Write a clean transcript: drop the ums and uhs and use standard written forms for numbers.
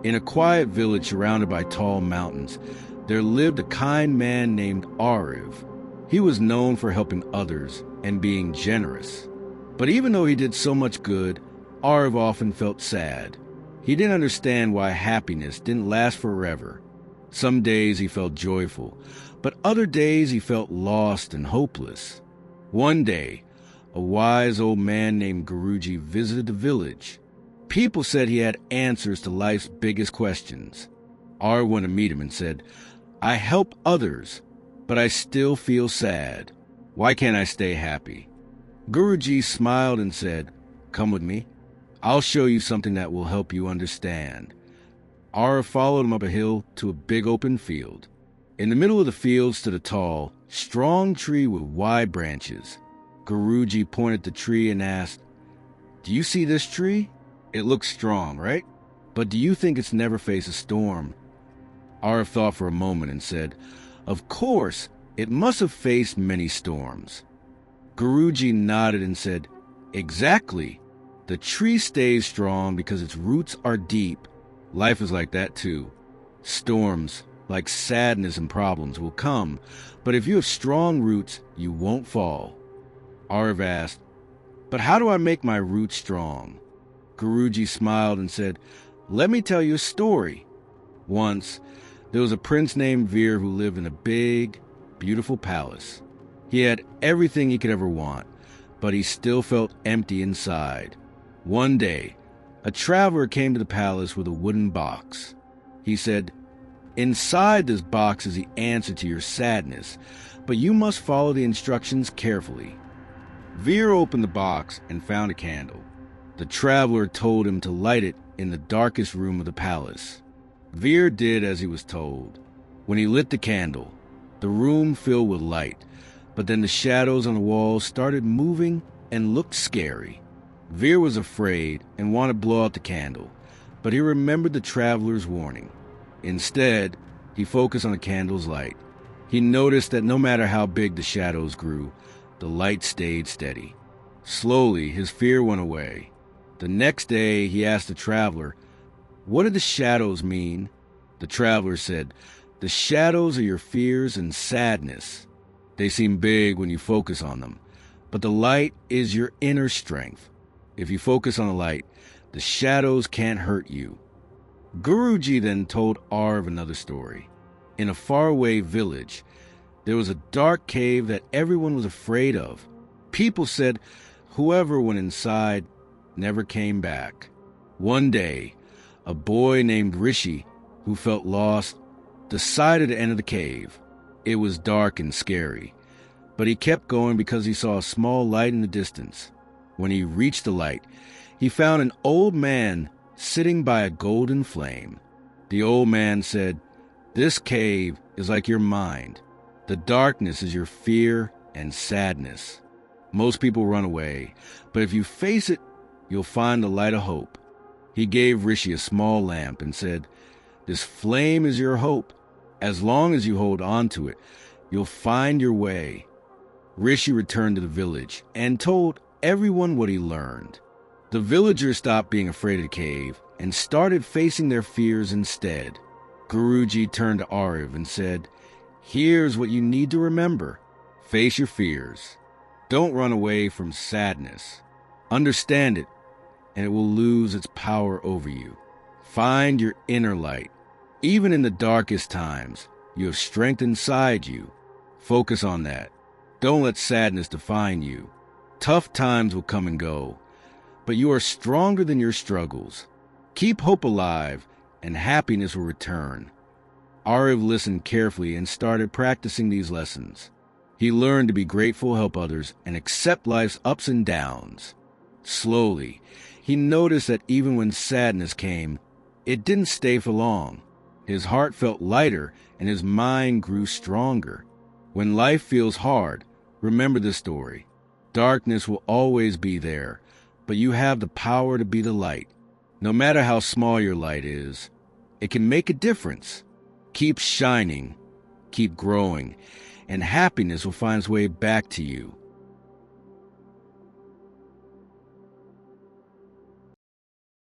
In a quiet village surrounded by tall mountains, there lived a kind man named Ariv. He was known for helping others and being generous. But even though he did so much good, Ariv often felt sad. He didn't understand why happiness didn't last forever. Some days he felt joyful, but other days he felt lost and hopeless. One day, a wise old man named Guruji visited the village. People said he had answers to life's biggest questions. Ariv went to meet him and said, "I help others, but I still feel sad. Why can't I stay happy?" Guruji smiled and said, "Come with me. I'll show you something that will help you understand." Ariv followed him up a hill to a big open field. In the middle of the field stood a tall, strong tree with wide branches. Guruji pointed at the tree and asked, "Do you see this tree? It looks strong, right? But do you think it's never faced a storm?" Ariv thought for a moment and said, "Of course, it must have faced many storms." Guruji nodded and said, "Exactly. The tree stays strong because its roots are deep. Life is like that too. Storms, like sadness and problems, will come, but if you have strong roots, you won't fall." Ariv asked, "But how do I make my roots strong?" Guruji smiled and said, "Let me tell you a story. Once, there was a prince named Veer who lived in a big, beautiful palace. He had everything he could ever want, but he still felt empty inside. One day, a traveler came to the palace with a wooden box. He said, "Inside this box is the answer to your sadness, but you must follow the instructions carefully." Veer opened the box and found a candle. The traveler told him to light it in the darkest room of the palace. Veer did as he was told. When he lit the candle, the room filled with light, but then the shadows on the walls started moving and looked scary. Veer was afraid and wanted to blow out the candle, but he remembered the traveler's warning. Instead, he focused on the candle's light. He noticed that no matter how big the shadows grew, the light stayed steady. Slowly, his fear went away. The next day, he asked the traveler, "What do the shadows mean?" The traveler said, "The shadows are your fears and sadness. They seem big when you focus on them, but the light is your inner strength. If you focus on the light, the shadows can't hurt you." Guruji then told Ariv another story. In a faraway village, there was a dark cave that everyone was afraid of. People said whoever went inside never came back. One day, a boy named Rishi, who felt lost, decided to enter the cave. It was dark and scary, but he kept going because he saw a small light in the distance. When he reached the light, he found an old man sitting by a golden flame. The old man said, "This cave is like your mind. The darkness is your fear and sadness. Most people run away, but if you face it, you'll find the light of hope." He gave Rishi a small lamp and said, "This flame is your hope. As long as you hold on to it, you'll find your way." Rishi returned to the village and told everyone what he learned. The villagers stopped being afraid of the cave and started facing their fears instead. Guruji turned to Ariv and said, "Here's what you need to remember. Face your fears. Don't run away from sadness. Understand it, and it will lose its power over you. Find your inner light. Even in the darkest times, you have strength inside you. Focus on that. Don't let sadness define you. Tough times will come and go, but you are stronger than your struggles. Keep hope alive, and happiness will return." Ariv listened carefully and started practicing these lessons. He learned to be grateful, help others, and accept life's ups and downs. Slowly, he noticed that even when sadness came, it didn't stay for long. His heart felt lighter and his mind grew stronger. When life feels hard, remember this story. Darkness will always be there, but you have the power to be the light. No matter how small your light is, it can make a difference. Keep shining, keep growing, and happiness will find its way back to you.